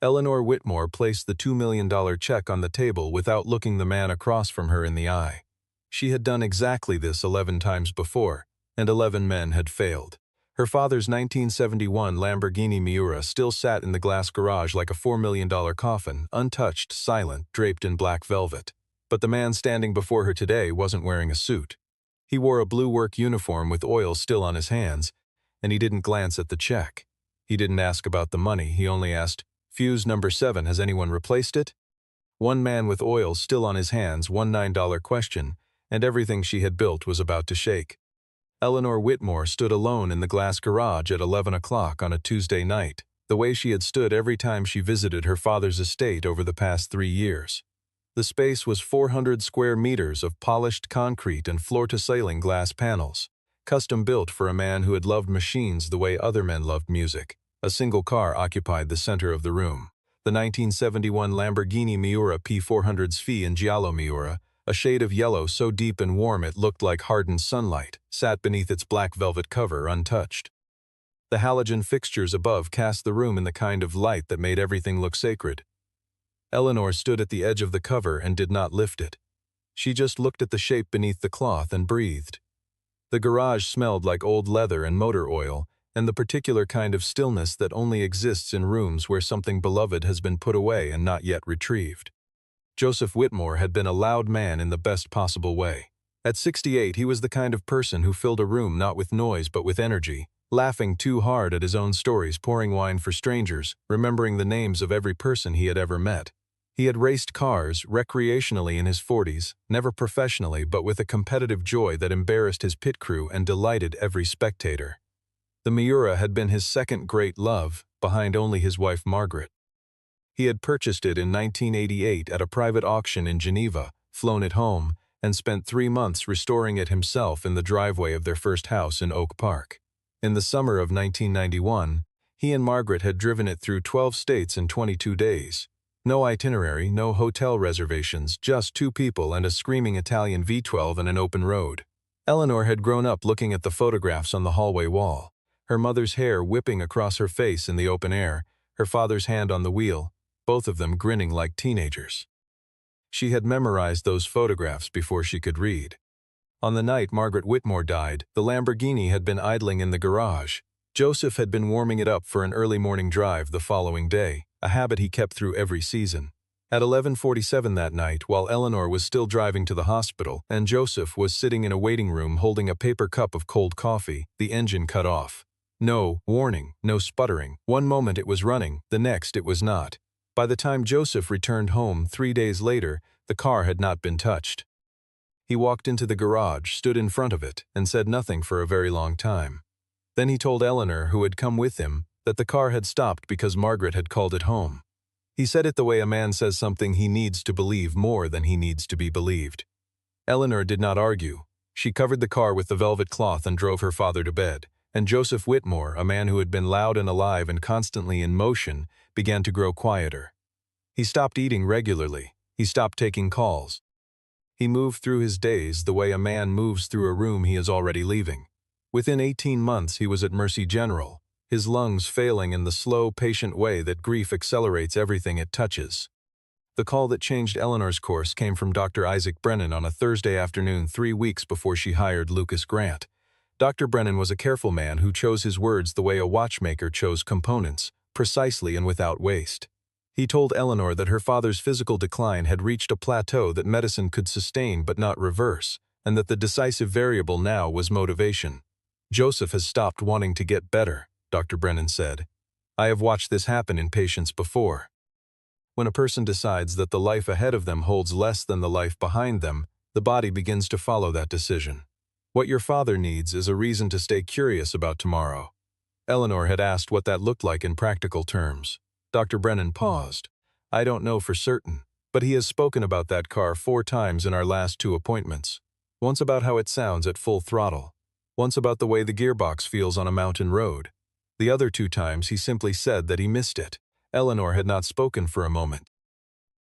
Eleanor Whitmore placed the $2 million check on the table without looking the man across from her in the eye. She had done exactly this 11 times before, and 11 men had failed. Her father's 1971 Lamborghini Miura still sat in the glass garage like a $4 million coffin, untouched, silent, draped in black velvet. But the man standing before her today wasn't wearing a suit. He wore a blue work uniform with oil still on his hands, and he didn't glance at the check. He didn't ask about the money, he only asked, "Fuse number 7, has anyone replaced it?" One man with oil still on his hands, one $9 question, and everything she had built was about to shake. Eleanor Whitmore stood alone in the glass garage at 11 o'clock on a Tuesday night, the way she had stood every time she visited her father's estate over the past 3 years. The space was 400 square meters of polished concrete and floor-to-ceiling glass panels, custom-built for a man who had loved machines the way other men loved music. A single car occupied the center of the room. The 1971 Lamborghini Miura P400 Sfi in Giallo Miura, a shade of yellow so deep and warm it looked like hardened sunlight, sat beneath its black velvet cover untouched. The halogen fixtures above cast the room in the kind of light that made everything look sacred. Eleanor stood at the edge of the cover and did not lift it. She just looked at the shape beneath the cloth and breathed. The garage smelled like old leather and motor oil, and the particular kind of stillness that only exists in rooms where something beloved has been put away and not yet retrieved. Joseph Whitmore had been a loud man in the best possible way. At 68, he was the kind of person who filled a room not with noise but with energy, laughing too hard at his own stories, pouring wine for strangers, remembering the names of every person he had ever met. He had raced cars recreationally in his 40s, never professionally but with a competitive joy that embarrassed his pit crew and delighted every spectator. The Miura had been his second great love, behind only his wife Margaret. He had purchased it in 1988 at a private auction in Geneva, flown it home, and spent 3 months restoring it himself in the driveway of their first house in Oak Park. In the summer of 1991, he and Margaret had driven it through 12 states in 22 days. No itinerary, no hotel reservations, just 2 people and a screaming Italian V12 and an open road. Eleanor had grown up looking at the photographs on the hallway wall, her mother's hair whipping across her face in the open air, her father's hand on the wheel, both of them grinning like teenagers. She had memorized those photographs before she could read. On the night Margaret Whitmore died, the Lamborghini had been idling in the garage. Joseph had been warming it up for an early morning drive the following day, a habit he kept through every season. At 11:47 that night, while Eleanor was still driving to the hospital and Joseph was sitting in a waiting room holding a paper cup of cold coffee, the engine cut off. No warning, no sputtering. One moment it was running, the next it was not. By the time Joseph returned home 3 days later, the car had not been touched. He walked into the garage, stood in front of it, and said nothing for a very long time. Then he told Eleanor, who had come with him, that the car had stopped because Margaret had called it home. He said it the way a man says something he needs to believe more than he needs to be believed. Eleanor did not argue. She covered the car with the velvet cloth and drove her father to bed, and Joseph Whitmore, a man who had been loud and alive and constantly in motion, began to grow quieter. He stopped eating regularly. He stopped taking calls. He moved through his days the way a man moves through a room he is already leaving. Within 18 months he was at Mercy General, his lungs failing in the slow, patient way that grief accelerates everything it touches. The call that changed Eleanor's course came from Dr. Isaac Brennan on a Thursday afternoon 3 weeks before she hired Lucas Grant. Dr. Brennan was a careful man who chose his words the way a watchmaker chose components, precisely and without waste. He told Eleanor that her father's physical decline had reached a plateau that medicine could sustain but not reverse, and that the decisive variable now was motivation. "Joseph has stopped wanting to get better," Dr. Brennan said. "I have watched this happen in patients before." When a person decides that the life ahead of them holds less than the life behind them, the body begins to follow that decision. What your father needs is a reason to stay curious about tomorrow. Eleanor had asked what that looked like in practical terms. Dr. Brennan paused. "I don't know for certain, but he has spoken about that car 4 times in our last 2 appointments. Once about how it sounds at full throttle. Once about the way the gearbox feels on a mountain road. The other 2 times he simply said that he missed it." Eleanor had not spoken for a moment.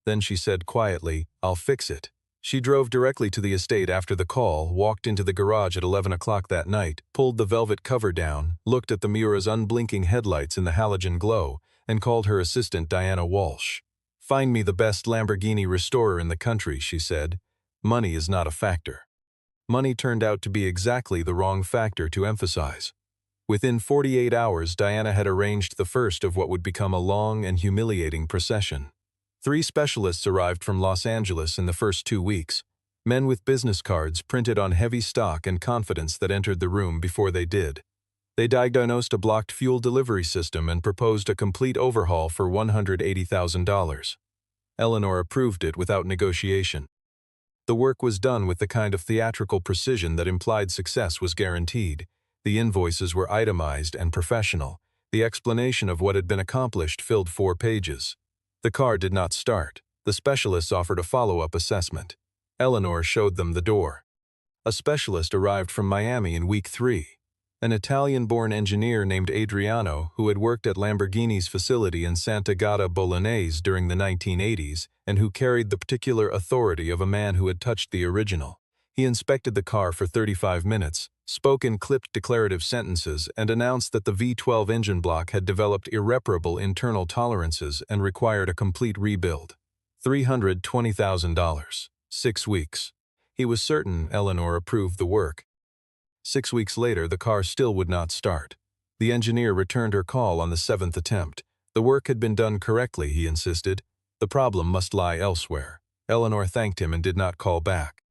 Then she said quietly, "I'll fix it." She drove directly to the estate after the call, walked into the garage at 11 o'clock that night, pulled the velvet cover down, looked at the Miura's unblinking headlights in the halogen glow, and called her assistant Diana Walsh. "Find me the best Lamborghini restorer in the country," she said. "Money is not a factor." Money turned out to be exactly the wrong factor to emphasize. Within 48 hours, Diana had arranged the first of what would become a long and humiliating procession. 3 specialists arrived from Los Angeles in the first 2 weeks. Men with business cards printed on heavy stock and confidence that entered the room before they did. They diagnosed a blocked fuel delivery system and proposed a complete overhaul for $180,000. Eleanor approved it without negotiation. The work was done with the kind of theatrical precision that implied success was guaranteed. The invoices were itemized and professional. The explanation of what had been accomplished filled 4 pages. The car did not start. The specialists offered a follow-up assessment. Eleanor showed them the door. A specialist arrived from Miami in week 3. An Italian-born engineer named Adriano, who had worked at Lamborghini's facility in Sant'Agata Bolognese during the 1980s, and who carried the particular authority of a man who had touched the original. He inspected the car for 35 minutes, spoke in clipped declarative sentences, and announced that the V12 engine block had developed irreparable internal tolerances and required a complete rebuild. $320,000. 6 weeks. He was certain Eleanor approved the work. 6 weeks later, the car still would not start. The engineer returned her call on the 7th attempt. The work had been done correctly, he insisted. The problem must lie elsewhere. Eleanor thanked him and did not call back.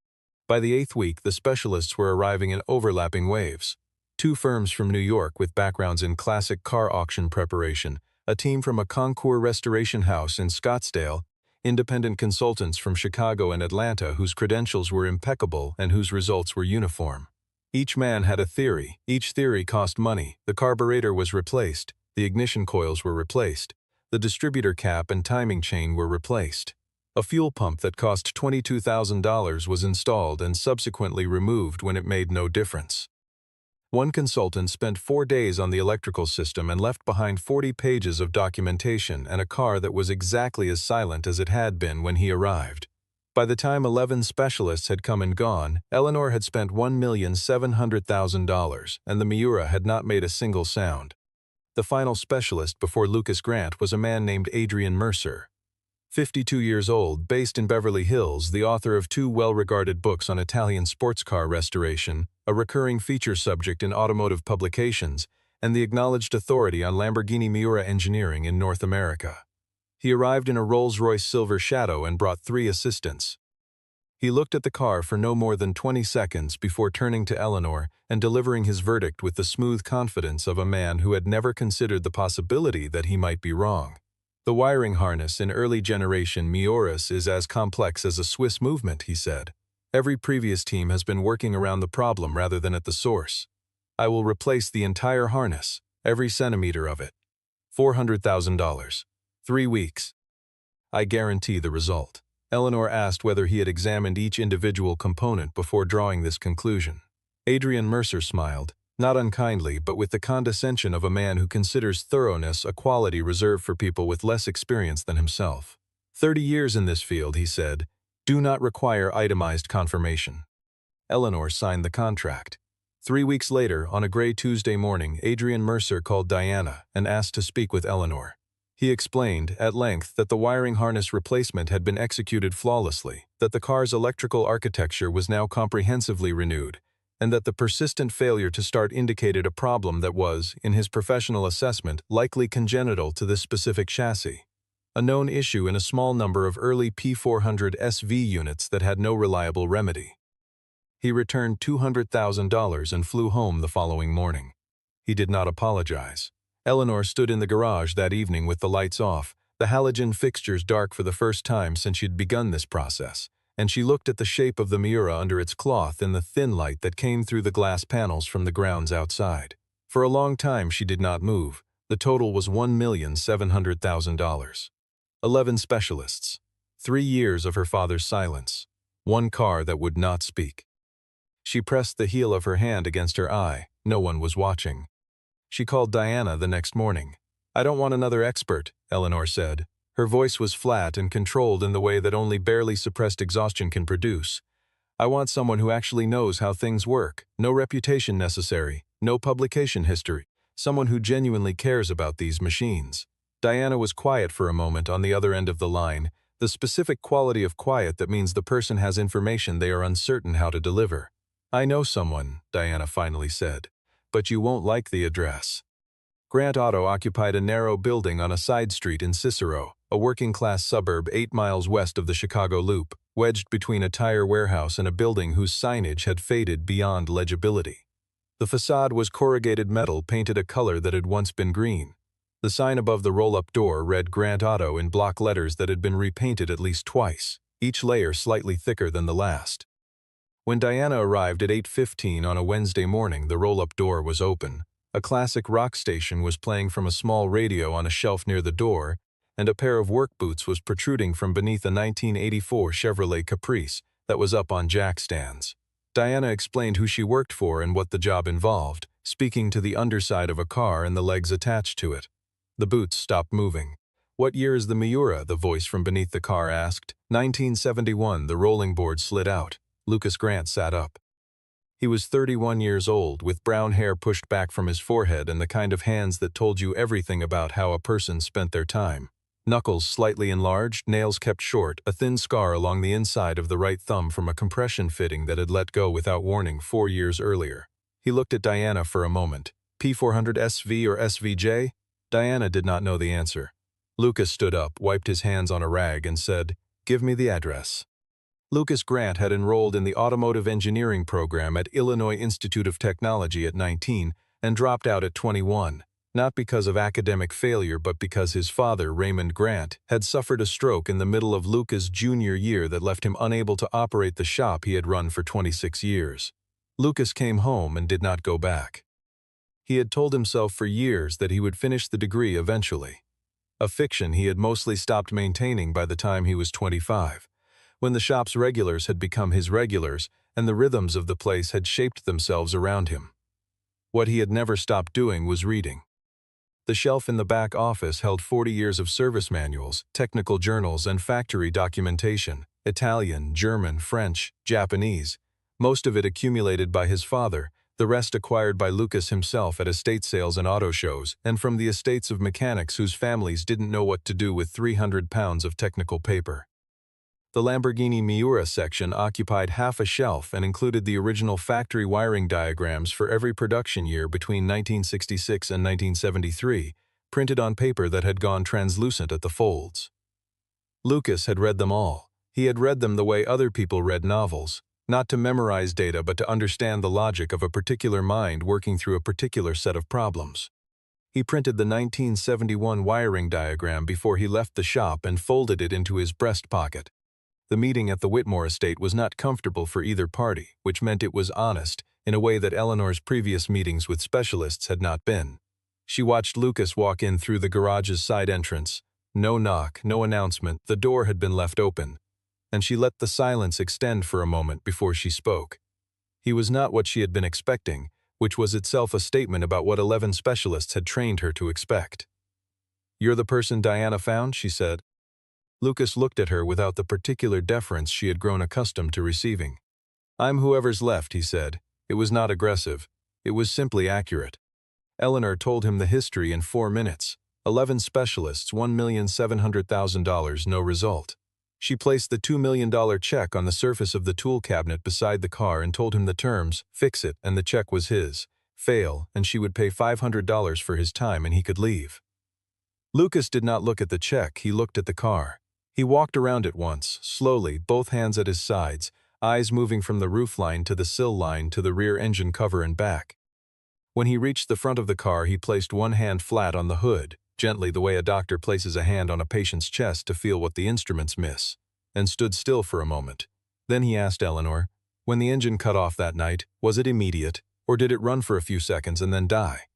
By the 8th week, the specialists were arriving in overlapping waves. 2 firms from New York with backgrounds in classic car auction preparation, a team from a concours restoration house in Scottsdale, independent consultants from Chicago and Atlanta whose credentials were impeccable and whose results were uniform. Each man had a theory. Each theory cost money. The carburetor was replaced. The ignition coils were replaced. The distributor cap and timing chain were replaced. A fuel pump that cost $22,000 was installed and subsequently removed when it made no difference. One consultant spent 4 days on the electrical system and left behind 40 pages of documentation and a car that was exactly as silent as it had been when he arrived. By the time 11 specialists had come and gone, Eleanor had spent $1,700,000, and the Miura had not made a single sound. The final specialist before Lucas Grant was a man named Adrian Mercer. 52 years old, based in Beverly Hills, the author of 2 well-regarded books on Italian sports car restoration, a recurring feature subject in automotive publications, and the acknowledged authority on Lamborghini Miura engineering in North America. He arrived in a Rolls-Royce Silver Shadow and brought 3 assistants. He looked at the car for no more than 20 seconds before turning to Eleanor and delivering his verdict with the smooth confidence of a man who had never considered the possibility that he might be wrong. "The wiring harness in early generation Miuras is as complex as a Swiss movement," he said. "Every previous team has been working around the problem rather than at the source. I will replace the entire harness, every centimeter of it. $400,000. 3 weeks. I guarantee the result." Eleanor asked whether he had examined each individual component before drawing this conclusion. Adrian Mercer smiled, not unkindly but with the condescension of a man who considers thoroughness a quality reserved for people with less experience than himself. 30 years in this field, he said, do not require itemized confirmation. Eleanor signed the contract. 3 weeks later, on a gray Tuesday morning, Adrian Mercer called Diana and asked to speak with Eleanor. He explained, at length, that the wiring harness replacement had been executed flawlessly, that the car's electrical architecture was now comprehensively renewed, and that the persistent failure to start indicated a problem that was, in his professional assessment, likely congenital to this specific chassis, a known issue in a small number of early P400 SV units that had no reliable remedy. He returned $200,000 and flew home the following morning. He did not apologize. Eleanor stood in the garage that evening with the lights off, the halogen fixtures dark for the first time since she'd begun this process, and she looked at the shape of the Miura under its cloth in the thin light that came through the glass panels from the grounds outside. For a long time she did not move. The total was $1,700,000. 11 specialists. 3 years of her father's silence. 1 car that would not speak. She pressed the heel of her hand against her eye. No one was watching. She called Diana the next morning. "I don't want another expert," Eleanor said. Her voice was flat and controlled in the way that only barely suppressed exhaustion can produce. "I want someone who actually knows how things work. No reputation necessary. No publication history. Someone who genuinely cares about these machines." Diana was quiet for a moment on the other end of the line, the specific quality of quiet that means the person has information they are uncertain how to deliver. "I know someone," Diana finally said, "but you won't like the address." Grant Auto occupied a narrow building on a side street in Cicero, a working-class suburb 8 miles west of the Chicago Loop, wedged between a tire warehouse and a building whose signage had faded beyond legibility. The facade was corrugated metal painted a color that had once been green. The sign above the roll-up door read Grant Auto in block letters that had been repainted at least twice, each layer slightly thicker than the last. When Diana arrived at 8:15 on a Wednesday morning, the roll-up door was open. A classic rock station was playing from a small radio on a shelf near the door, and a pair of work boots was protruding from beneath a 1984 Chevrolet Caprice that was up on jack stands. Diana explained who she worked for and what the job involved, speaking to the underside of a car and the legs attached to it. The boots stopped moving. "What year is the Miura?" the voice from beneath the car asked. 1971, the rolling board slid out. Lucas Grant sat up. He was 31 years old, with brown hair pushed back from his forehead and the kind of hands that told you everything about how a person spent their time. Knuckles slightly enlarged, nails kept short, a thin scar along the inside of the right thumb from a compression fitting that had let go without warning 4 years earlier. He looked at Diana for a moment. "P400 SV or SVJ? Diana did not know the answer. Lucas stood up, wiped his hands on a rag, and said, "Give me the address." Lucas Grant had enrolled in the automotive engineering program at Illinois Institute of Technology at 19 and dropped out at 21, not because of academic failure but because his father, Raymond Grant, had suffered a stroke in the middle of Lucas' junior year that left him unable to operate the shop he had run for 26 years. Lucas came home and did not go back. He had told himself for years that he would finish the degree eventually, a fiction he had mostly stopped maintaining by the time he was 25. When the shop's regulars had become his regulars, and the rhythms of the place had shaped themselves around him. What he had never stopped doing was reading. The shelf in the back office held 40 years of service manuals, technical journals, and factory documentation, Italian, German, French, Japanese, most of it accumulated by his father, the rest acquired by Lucas himself at estate sales and auto shows, and from the estates of mechanics whose families didn't know what to do with 300 pounds of technical paper. The Lamborghini Miura section occupied half a shelf and included the original factory wiring diagrams for every production year between 1966 and 1973, printed on paper that had gone translucent at the folds. Lucas had read them all. He had read them the way other people read novels, not to memorize data but to understand the logic of a particular mind working through a particular set of problems. He printed the 1971 wiring diagram before he left the shop and folded it into his breast pocket. The meeting at the Whitmore estate was not comfortable for either party, which meant it was honest, in a way that Eleanor's previous meetings with specialists had not been. She watched Lucas walk in through the garage's side entrance. No knock, no announcement, the door had been left open. And she let the silence extend for a moment before she spoke. He was not what she had been expecting, which was itself a statement about what 11 specialists had trained her to expect. "You're the person Diana found?" she said. Lucas looked at her without the particular deference she had grown accustomed to receiving. "I'm whoever's left," he said. It was not aggressive. It was simply accurate. Eleanor told him the history in 4 minutes. 11 specialists, $1,700,000, no result. She placed the $2 million check on the surface of the tool cabinet beside the car and told him the terms, fix it, and the check was his. Fail, and she would pay $500 for his time and he could leave. Lucas did not look at the check, he looked at the car. He walked around it once, slowly, both hands at his sides, eyes moving from the roofline to the sill line to the rear engine cover and back. When he reached the front of the car, he placed one hand flat on the hood, gently the way a doctor places a hand on a patient's chest to feel what the instruments miss, and stood still for a moment. Then he asked Eleanor, "When the engine cut off that night, was it immediate, or did it run for a few seconds and then die?"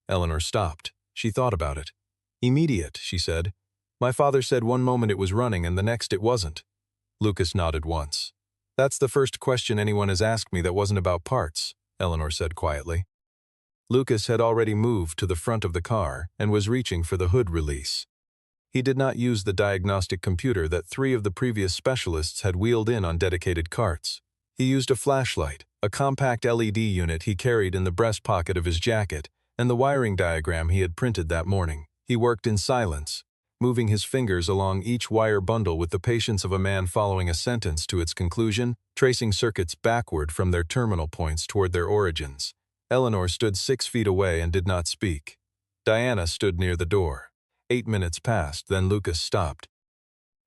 Eleanor stopped. She thought about it. "Immediate," she said. "My father said one moment it was running and the next it wasn't." Lucas nodded once. "That's the first question anyone has asked me that wasn't about parts," Eleanor said quietly. Lucas had already moved to the front of the car and was reaching for the hood release. He did not use the diagnostic computer that 3 of the previous specialists had wheeled in on dedicated carts. He used a flashlight, a compact LED unit he carried in the breast pocket of his jacket, and the wiring diagram he had printed that morning. He worked in silence, moving his fingers along each wire bundle with the patience of a man following a sentence to its conclusion, tracing circuits backward from their terminal points toward their origins. Eleanor stood 6 feet away and did not speak. Diana stood near the door. 8 minutes passed, then Lucas stopped.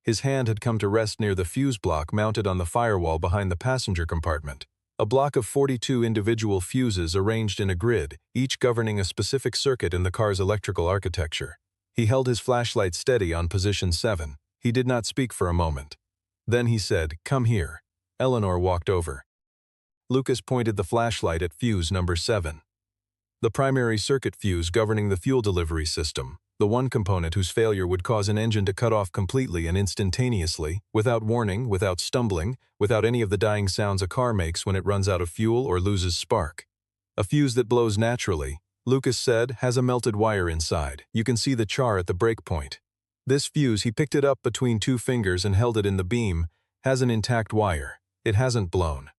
His hand had come to rest near the fuse block mounted on the firewall behind the passenger compartment. A block of 42 individual fuses arranged in a grid, each governing a specific circuit in the car's electrical architecture. He held his flashlight steady on position 7. He did not speak for a moment. Then he said, "Come here." Eleanor walked over. Lucas pointed the flashlight at fuse number 7. The primary circuit fuse governing the fuel delivery system, the one component whose failure would cause an engine to cut off completely and instantaneously, without warning, without stumbling, without any of the dying sounds a car makes when it runs out of fuel or loses spark. A fuse that blows naturally, Lucas said, has a melted wire inside. You can see the char at the break point. This fuse, he picked it up between 2 fingers and held it in the beam, has an intact wire. It hasn't blown.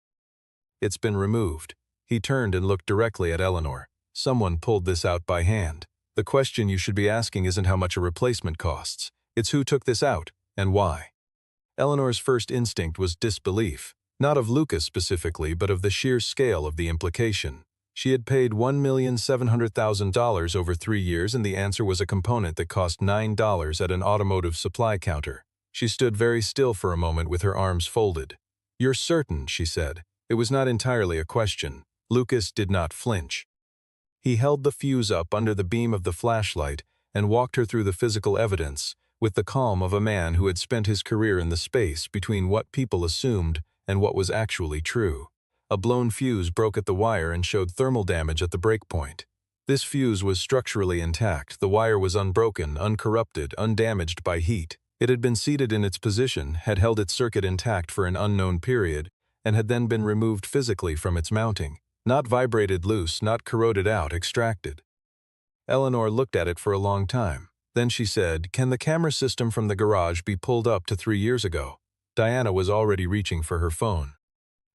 It's been removed. He turned and looked directly at Eleanor. Someone pulled this out by hand. The question you should be asking isn't how much a replacement costs. It's who took this out, and why. Eleanor's first instinct was disbelief, not of Lucas specifically, but of the sheer scale of the implication. She had paid $1,700,000 over 3 years, and the answer was a component that cost $9 at an automotive supply counter. She stood very still for a moment with her arms folded. "You're certain," she said. It was not entirely a question. Lucas did not flinch. He held the fuse up under the beam of the flashlight and walked her through the physical evidence, with the calm of a man who had spent his career in the space between what people assumed and what was actually true. A blown fuse broke at the wire and showed thermal damage at the breakpoint. This fuse was structurally intact. The wire was unbroken, uncorrupted, undamaged by heat. It had been seated in its position, had held its circuit intact for an unknown period, and had then been removed physically from its mounting. Not vibrated loose, not corroded out, extracted. Eleanor looked at it for a long time. Then she said, "Can the camera system from the garage be pulled up to 3 years ago?" Diana was already reaching for her phone.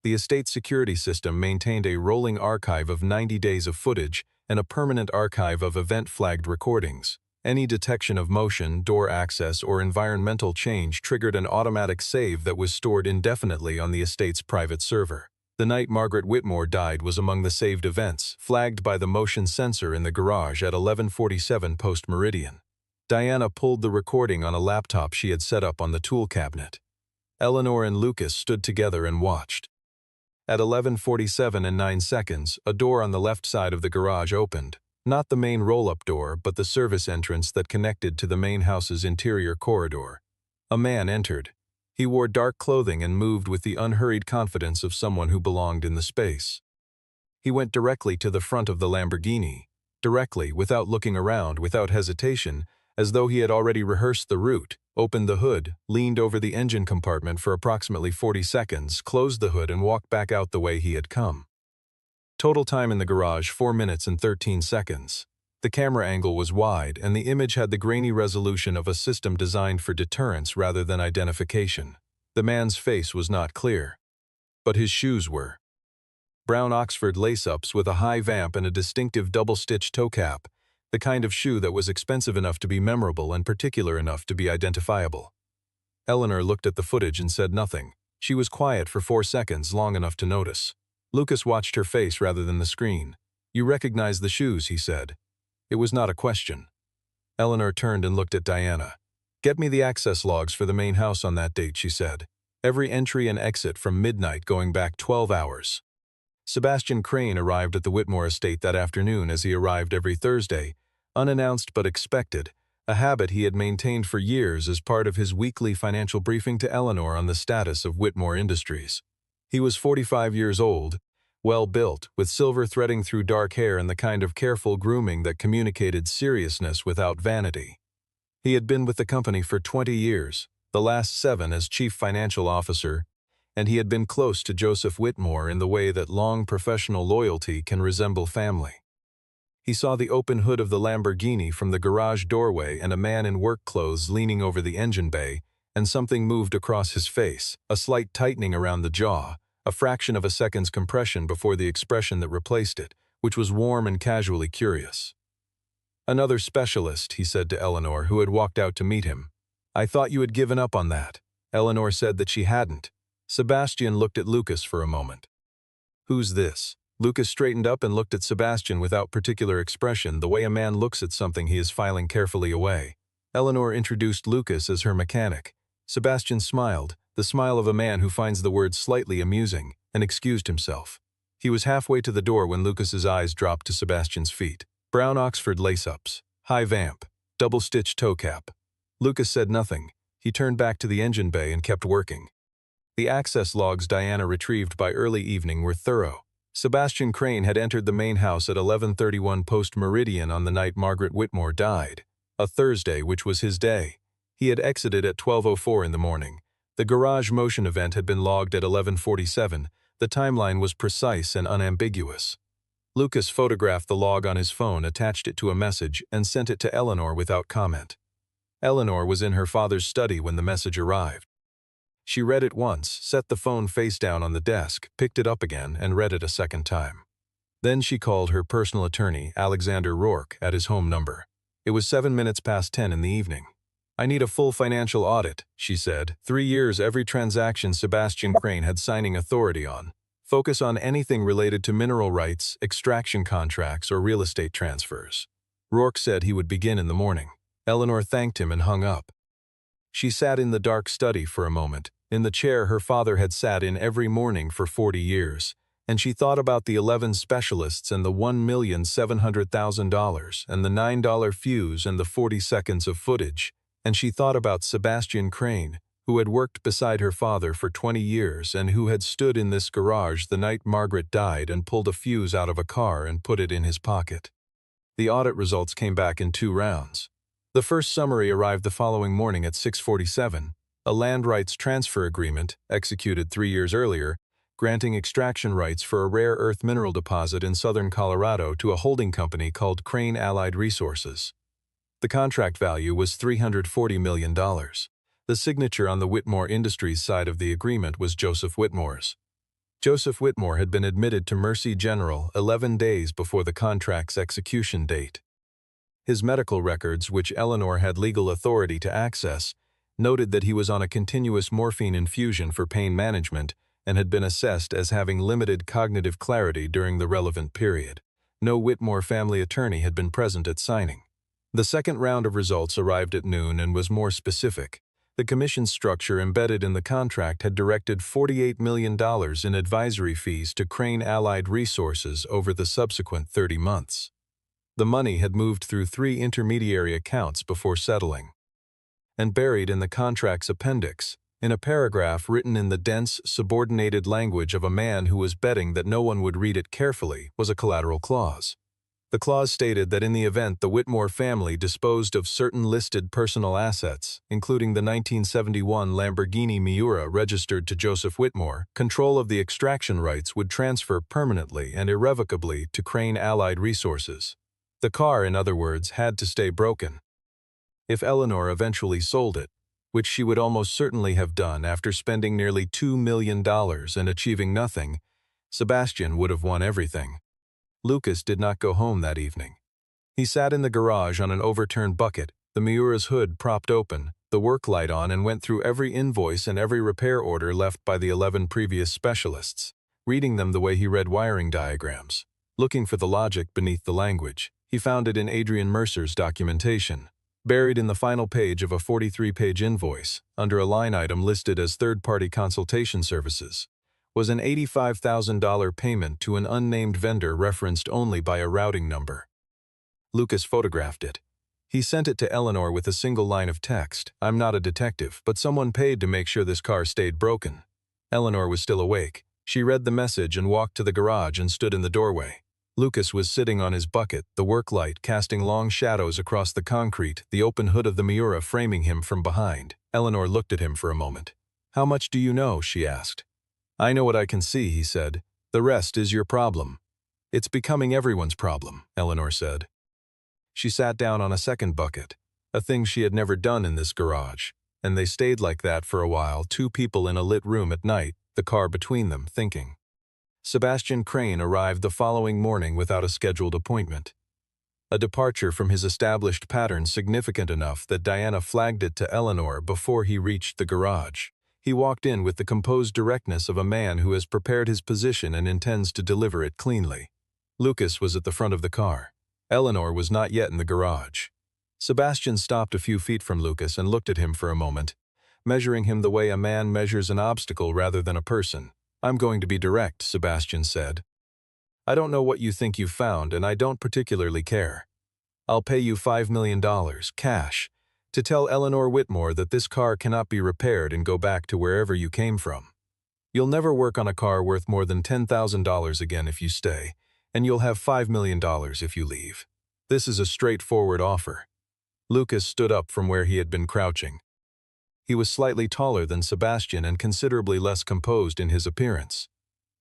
The estate security system maintained a rolling archive of 90 days of footage and a permanent archive of event-flagged recordings. Any detection of motion, door access, or environmental change triggered an automatic save that was stored indefinitely on the estate's private server. The night Margaret Whitmore died was among the saved events, flagged by the motion sensor in the garage at 11:47 post-meridian. Diana pulled the recording on a laptop she had set up on the tool cabinet. Eleanor and Lucas stood together and watched. At 11:47 and 9 seconds, a door on the left side of the garage opened. Not the main roll-up door, but the service entrance that connected to the main house's interior corridor. A man entered. He wore dark clothing and moved with the unhurried confidence of someone who belonged in the space. He went directly to the front of the Lamborghini, directly, without looking around, without hesitation, as though he had already rehearsed the route, opened the hood, leaned over the engine compartment for approximately 40 seconds, closed the hood and walked back out the way he had come. Total time in the garage, 4 minutes and 13 seconds. The camera angle was wide, and the image had the grainy resolution of a system designed for deterrence rather than identification. The man's face was not clear, but his shoes were. Brown Oxford lace-ups with a high vamp and a distinctive double-stitch toe cap, the kind of shoe that was expensive enough to be memorable and particular enough to be identifiable. Eleanor looked at the footage and said nothing. She was quiet for 4 seconds, long enough to notice. Lucas watched her face rather than the screen. "You recognize the shoes," he said. It was not a question. Eleanor turned and looked at Diana. "Get me the access logs for the main house on that date," she said. "Every entry and exit from midnight going back 12 hours. Sebastian Crane arrived at the Whitmore estate that afternoon, as he arrived every Thursday, unannounced but expected, a habit he had maintained for years as part of his weekly financial briefing to Eleanor on the status of Whitmore Industries. He was 45 years old, well-built, with silver threading through dark hair and the kind of careful grooming that communicated seriousness without vanity. He had been with the company for 20 years, the last 7 as chief financial officer, and he had been close to Joseph Whitmore in the way that long professional loyalty can resemble family. He saw the open hood of the Lamborghini from the garage doorway and a man in work clothes leaning over the engine bay, and something moved across his face, a slight tightening around the jaw, a fraction of a second's compression before the expression that replaced it, which was warm and casually curious. Another specialist, he said to Eleanor, who had walked out to meet him. I thought you had given up on that. Eleanor said that she hadn't. Sebastian looked at Lucas for a moment. Who's this? Lucas straightened up and looked at Sebastian without particular expression, the way a man looks at something he is filing carefully away. Eleanor introduced Lucas as her mechanic. Sebastian smiled, the smile of a man who finds the words slightly amusing, and excused himself. He was halfway to the door when Lucas's eyes dropped to Sebastian's feet. Brown Oxford lace-ups, high vamp, double-stitched toe cap. Lucas said nothing. He turned back to the engine bay and kept working. The access logs Diana retrieved by early evening were thorough. Sebastian Crane had entered the main house at 11:31 post-meridian on the night Margaret Whitmore died, a Thursday which was his day. He had exited at 12:04 in the morning. The garage motion event had been logged at 11:47. The timeline was precise and unambiguous. Lucas photographed the log on his phone, attached it to a message, and sent it to Eleanor without comment. Eleanor was in her father's study when the message arrived. She read it once, set the phone face down on the desk, picked it up again, and read it a second time. Then she called her personal attorney, Alexander Rourke, at his home number. It was 7 minutes past 10 in the evening. I need a full financial audit, she said. 3 years every transaction Sebastian Crane had signing authority on. Focus on anything related to mineral rights, extraction contracts, or real estate transfers. Rourke said he would begin in the morning. Eleanor thanked him and hung up. She sat in the dark study for a moment, in the chair her father had sat in every morning for 40 years, and she thought about the 11 specialists and the $1,700,000 and the $9 fuse and the 40 seconds of footage, and she thought about Sebastian Crane, who had worked beside her father for 20 years and who had stood in this garage the night Margaret died and pulled a fuse out of a car and put it in his pocket. The audit results came back in 2 rounds. The first summary arrived the following morning at 6:47, a land rights transfer agreement, executed 3 years earlier, granting extraction rights for a rare earth mineral deposit in southern Colorado to a holding company called Crane Allied Resources. The contract value was $340 million. The signature on the Whitmore Industries side of the agreement was Joseph Whitmore's. Joseph Whitmore had been admitted to Mercy General 11 days before the contract's execution date. His medical records, which Eleanor had legal authority to access, noted that he was on a continuous morphine infusion for pain management and had been assessed as having limited cognitive clarity during the relevant period. No Whitmore family attorney had been present at signing. The second round of results arrived at noon and was more specific. The commission structure embedded in the contract had directed $48 million in advisory fees to Crane Allied Resources over the subsequent 30 months. The money had moved through 3 intermediary accounts before settling. And buried in the contract's appendix, in a paragraph written in the dense, subordinated language of a man who was betting that no one would read it carefully, was a collateral clause. The clause stated that in the event the Whitmore family disposed of certain listed personal assets, including the 1971 Lamborghini Miura registered to Joseph Whitmore, control of the extraction rights would transfer permanently and irrevocably to Crane Allied Resources. The car, in other words, had to stay broken. If Eleanor eventually sold it, which she would almost certainly have done after spending nearly $2 million and achieving nothing, Sebastian would have won everything. Lucas did not go home that evening. He sat in the garage on an overturned bucket, the Miura's hood propped open, the work light on, and went through every invoice and every repair order left by the 11 previous specialists, reading them the way he read wiring diagrams. Looking for the logic beneath the language, he found it in Adrian Mercer's documentation. Buried in the final page of a 43-page invoice, under a line item listed as third-party consultation services, was an $85,000 payment to an unnamed vendor referenced only by a routing number. Lucas photographed it. He sent it to Eleanor with a single line of text. I'm not a detective, but someone paid to make sure this car stayed broken. Eleanor was still awake. She read the message and walked to the garage and stood in the doorway. Lucas was sitting on his bucket, the work light casting long shadows across the concrete, the open hood of the Miura framing him from behind. Eleanor looked at him for a moment. How much do you know? She asked. I know what I can see, he said. The rest is your problem. It's becoming everyone's problem, Eleanor said. She sat down on a second bucket, a thing she had never done in this garage, and they stayed like that for a while, 2 people in a lit room at night, the car between them, thinking. Sebastian Crane arrived the following morning without a scheduled appointment. a departure from his established pattern significant enough that Diana flagged it to Eleanor before he reached the garage. He walked in with the composed directness of a man who has prepared his position and intends to deliver it cleanly. Lucas was at the front of the car. Eleanor was not yet in the garage. Sebastian stopped a few feet from Lucas and looked at him for a moment, measuring him the way a man measures an obstacle rather than a person. "I'm going to be direct," Sebastian said. "I don't know what you think you've found, and I don't particularly care. I'll pay you $5 million, cash, to tell Eleanor Whitmore that this car cannot be repaired and go back to wherever you came from. You'll never work on a car worth more than $10,000 again if you stay, and you'll have $5 million if you leave. This is a straightforward offer." Lucas stood up from where he had been crouching. He was slightly taller than Sebastian and considerably less composed in his appearance.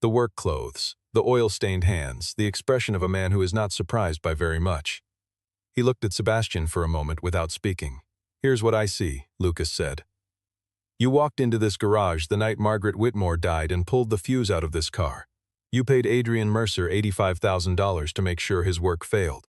The work clothes, the oil-stained hands, the expression of a man who is not surprised by very much. He looked at Sebastian for a moment without speaking. "Here's what I see," Lucas said. "You walked into this garage the night Margaret Whitmore died and pulled the fuse out of this car. You paid Adrian Mercer $85,000 to make sure his work failed.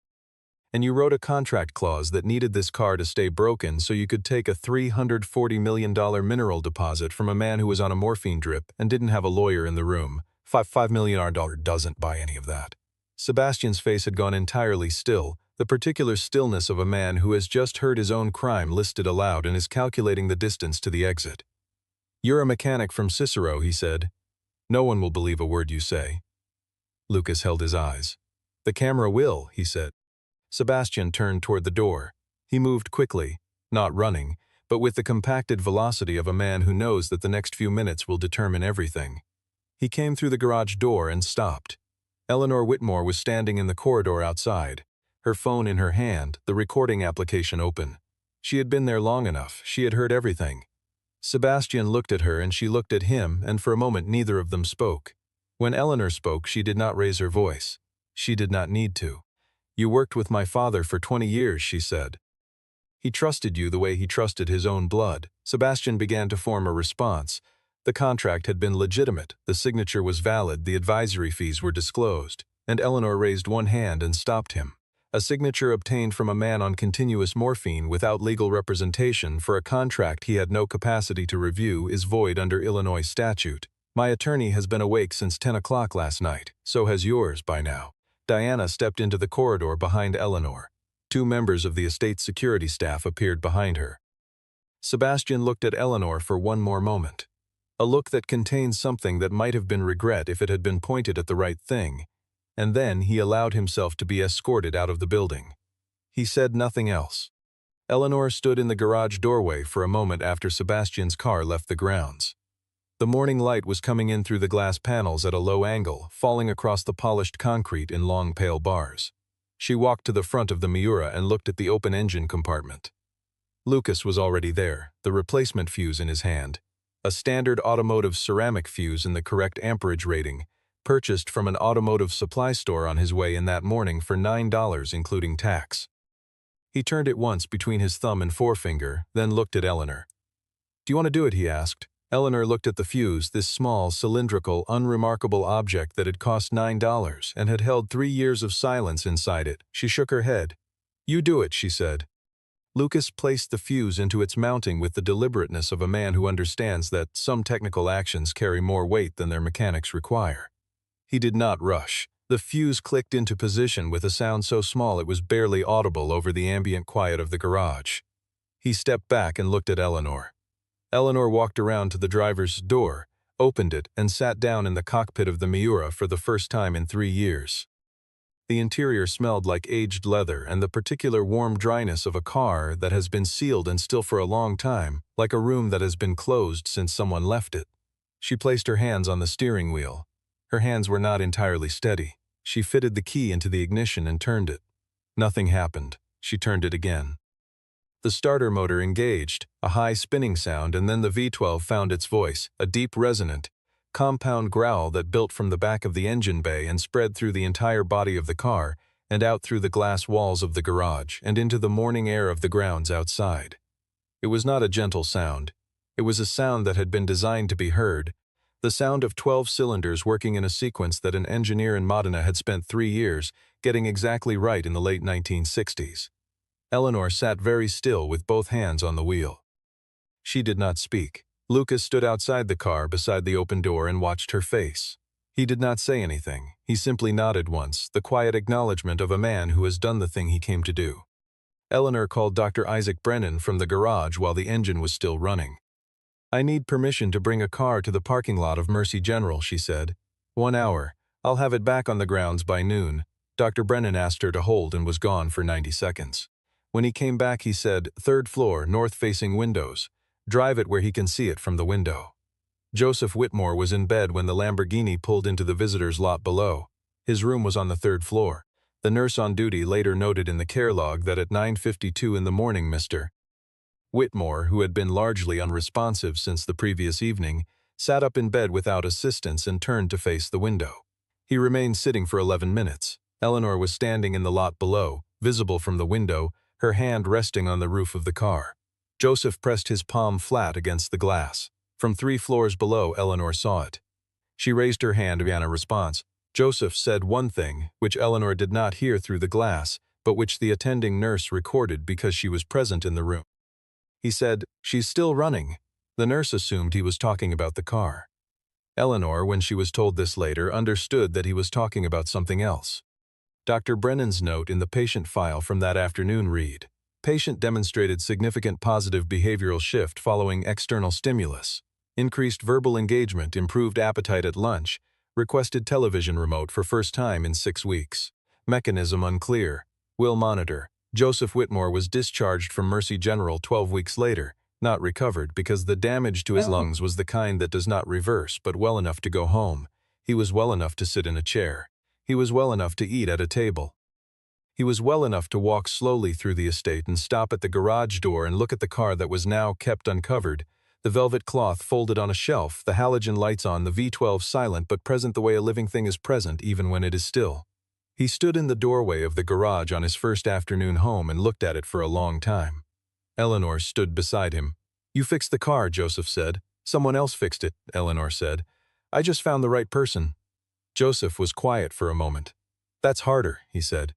And you wrote a contract clause that needed this car to stay broken so you could take a $340 million mineral deposit from a man who was on a morphine drip and didn't have a lawyer in the room. $5 million doesn't buy any of that." Sebastian's face had gone entirely still, the particular stillness of a man who has just heard his own crime listed aloud and is calculating the distance to the exit. "You're a mechanic from Cicero," he said. "No one will believe a word you say." Lucas held his eyes. "The camera will," he said. Sebastian turned toward the door. He moved quickly, not running, but with the compacted velocity of a man who knows that the next few minutes will determine everything. He came through the garage door and stopped. Eleanor Whitmore was standing in the corridor outside, her phone in her hand, the recording application open. She had been there long enough. She had heard everything. Sebastian looked at her and she looked at him, and for a moment neither of them spoke. When Eleanor spoke, she did not raise her voice. She did not need to. "You worked with my father for 20 years, she said. "He trusted you the way he trusted his own blood." Sebastian began to form a response. The contract had been legitimate, the signature was valid, the advisory fees were disclosed, and Eleanor raised one hand and stopped him. "A signature obtained from a man on continuous morphine without legal representation for a contract he had no capacity to review is void under Illinois statute. My attorney has been awake since 10 o'clock last night, so has yours by now." Diana stepped into the corridor behind Eleanor. Two members of the estate security staff appeared behind her. Sebastian looked at Eleanor for one more moment. A look that contained something that might have been regret if it had been pointed at the right thing, and then he allowed himself to be escorted out of the building. He said nothing else. Eleanor stood in the garage doorway for a moment after Sebastian's car left the grounds. The morning light was coming in through the glass panels at a low angle, falling across the polished concrete in long pale bars. She walked to the front of the Miura and looked at the open engine compartment. Lucas was already there, the replacement fuse in his hand. A standard automotive ceramic fuse in the correct amperage rating, purchased from an automotive supply store on his way in that morning for $9 including tax. He turned it once between his thumb and forefinger, then looked at Eleanor. "Do you want to do it?" he asked. Eleanor looked at the fuse, this small, cylindrical, unremarkable object that had cost $9 and had held 3 years of silence inside it. She shook her head. "You do it," she said. Lucas placed the fuse into its mounting with the deliberateness of a man who understands that some technical actions carry more weight than their mechanics require. He did not rush. The fuse clicked into position with a sound so small it was barely audible over the ambient quiet of the garage. He stepped back and looked at Eleanor. Eleanor walked around to the driver's door, opened it, and sat down in the cockpit of the Miura for the first time in 3 years. The interior smelled like aged leather and the particular warm dryness of a car that has been sealed and still for a long time, like a room that has been closed since someone left it. She placed her hands on the steering wheel. Her hands were not entirely steady. She fitted the key into the ignition and turned it. Nothing happened. She turned it again. The starter motor engaged, a high spinning sound, and then the V12 found its voice, a deep resonant, compound growl that built from the back of the engine bay and spread through the entire body of the car and out through the glass walls of the garage and into the morning air of the grounds outside. It was not a gentle sound. It was a sound that had been designed to be heard, the sound of 12 cylinders working in a sequence that an engineer in Modena had spent 3 years getting exactly right in the late 1960s. Eleanor sat very still with both hands on the wheel. She did not speak. Lucas stood outside the car beside the open door and watched her face. He did not say anything. He simply nodded once, the quiet acknowledgement of a man who has done the thing he came to do. Eleanor called Dr. Isaac Brennan from the garage while the engine was still running. "I need permission to bring a car to the parking lot of Mercy General," she said. "1 hour. I'll have it back on the grounds by noon." Dr. Brennan asked her to hold and was gone for 90 seconds. When he came back, he said, "3rd floor, north-facing windows. Drive it where he can see it from the window." Joseph Whitmore was in bed when the Lamborghini pulled into the visitor's lot below. His room was on the 3rd floor. The nurse on duty later noted in the care log that at 9:52 in the morning Mr. Whitmore, who had been largely unresponsive since the previous evening, sat up in bed without assistance and turned to face the window. He remained sitting for 11 minutes. Eleanor was standing in the lot below, visible from the window, her hand resting on the roof of the car. Joseph pressed his palm flat against the glass. From 3 floors below, Eleanor saw it. She raised her hand in a response. Joseph said one thing, which Eleanor did not hear through the glass, but which the attending nurse recorded because she was present in the room. He said, "She's still running." The nurse assumed he was talking about the car. Eleanor, when she was told this later, understood that he was talking about something else. Dr. Brennan's note in the patient file from that afternoon read, "Patient demonstrated significant positive behavioral shift following external stimulus. Increased verbal engagement, improved appetite at lunch, requested television remote for first time in 6 weeks. Mechanism unclear. Will monitor." Joseph Whitmore was discharged from Mercy General 12 weeks later, not recovered because the damage to his lungs was the kind that does not reverse, but well enough to go home. He was well enough to sit in a chair. He was well enough to eat at a table. He was well enough to walk slowly through the estate and stop at the garage door and look at the car that was now kept uncovered, the velvet cloth folded on a shelf, the halogen lights on, the V12 silent but present the way a living thing is present even when it is still. He stood in the doorway of the garage on his first afternoon home and looked at it for a long time. Eleanor stood beside him. "You fixed the car," Joseph said. "Someone else fixed it," Eleanor said. "I just found the right person." Joseph was quiet for a moment. "That's harder," he said.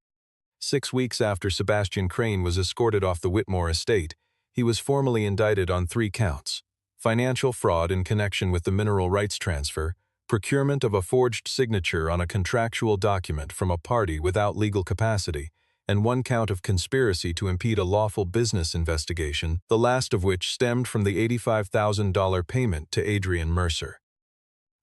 6 weeks after Sebastian Crane was escorted off the Whitmore estate, he was formally indicted on 3 counts: financial fraud in connection with the mineral rights transfer, procurement of a forged signature on a contractual document from a party without legal capacity, and 1 count of conspiracy to impede a lawful business investigation, the last of which stemmed from the $85,000 payment to Adrian Mercer.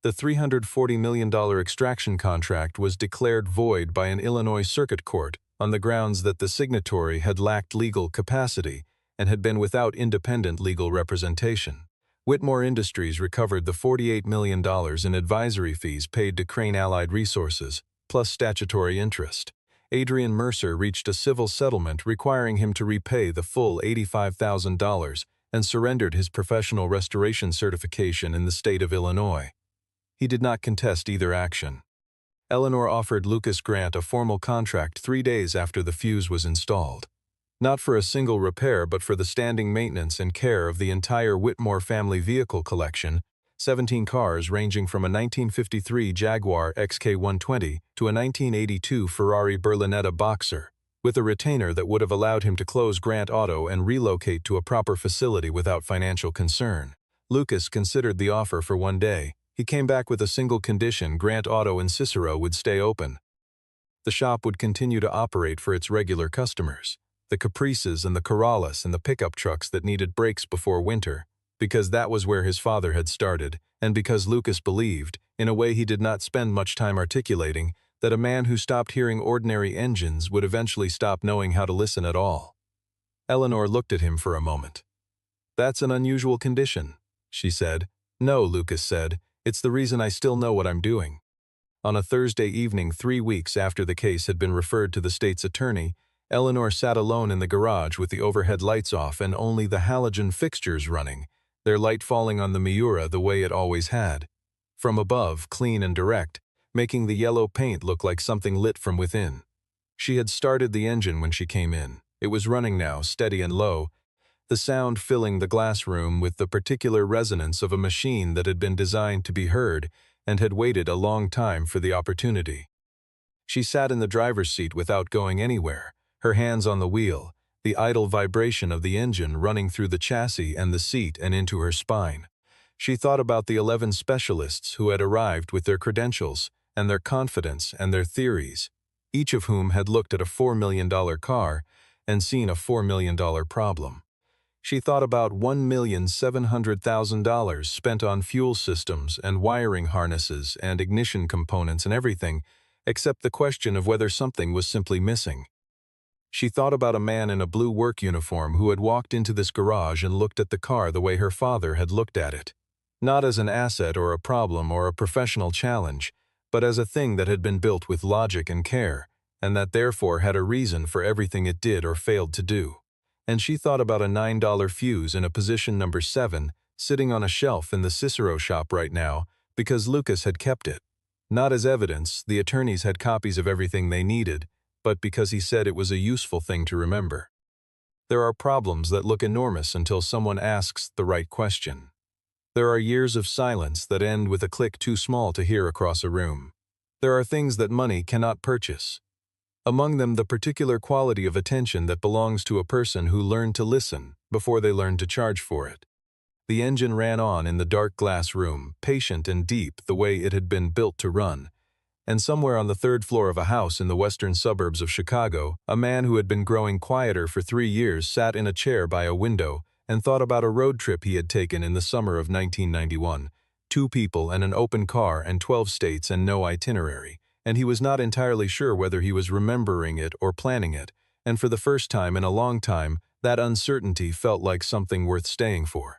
The $340 million extraction contract was declared void by an Illinois circuit court on the grounds that the signatory had lacked legal capacity and had been without independent legal representation. Whitmore Industries recovered the $48 million in advisory fees paid to Crane Allied Resources, plus statutory interest. Adrian Mercer reached a civil settlement requiring him to repay the full $85,000 and surrendered his professional restoration certification in the state of Illinois. He did not contest either action. Eleanor offered Lucas Grant a formal contract 3 days after the fuse was installed. Not for a single repair, but for the standing maintenance and care of the entire Whitmore family vehicle collection, 17 cars ranging from a 1953 Jaguar XK120 to a 1982 Ferrari Berlinetta Boxer, with a retainer that would have allowed him to close Grant Auto and relocate to a proper facility without financial concern. Lucas considered the offer for 1 day. He came back with a single condition: Grant Auto in Cicero would stay open. The shop would continue to operate for its regular customers, the Caprices and the Corollas and the pickup trucks that needed brakes before winter, because that was where his father had started, and because Lucas believed, in a way he did not spend much time articulating, that a man who stopped hearing ordinary engines would eventually stop knowing how to listen at all. Eleanor looked at him for a moment. "That's an unusual condition," she said. "No," Lucas said. "It's the reason I still know what I'm doing." On a Thursday evening 3 weeks after the case had been referred to the state's attorney, Eleanor sat alone in the garage with the overhead lights off and only the halogen fixtures running, their light falling on the Miura the way it always had. From above, clean and direct, making the yellow paint look like something lit from within. She had started the engine when she came in. It was running now, steady and low, the sound filling the glass room with the particular resonance of a machine that had been designed to be heard and had waited a long time for the opportunity. She sat in the driver's seat without going anywhere, her hands on the wheel, the idle vibration of the engine running through the chassis and the seat and into her spine. She thought about the 11 specialists who had arrived with their credentials and their confidence and their theories, each of whom had looked at a $4 million car and seen a $4 million problem. She thought about $1,700,000 spent on fuel systems and wiring harnesses and ignition components and everything, except the question of whether something was simply missing. She thought about a man in a blue work uniform who had walked into this garage and looked at the car the way her father had looked at it. Not as an asset or a problem or a professional challenge, but as a thing that had been built with logic and care, and that therefore had a reason for everything it did or failed to do. And she thought about a $9 fuse in a position number 7, sitting on a shelf in the Cicero shop right now, because Lucas had kept it. Not as evidence, the attorneys had copies of everything they needed, but because he said it was a useful thing to remember. There are problems that look enormous until someone asks the right question. There are years of silence that end with a click too small to hear across a room. There are things that money cannot purchase. Among them, the particular quality of attention that belongs to a person who learned to listen before they learned to charge for it. The engine ran on in the dark glass room, patient and deep the way it had been built to run. And somewhere on the 3rd floor of a house in the western suburbs of Chicago, a man who had been growing quieter for 3 years sat in a chair by a window and thought about a road trip he had taken in the summer of 1991. 2 people and an open car and 12 states and no itinerary. And he was not entirely sure whether he was remembering it or planning it, and for the first time in a long time, that uncertainty felt like something worth staying for.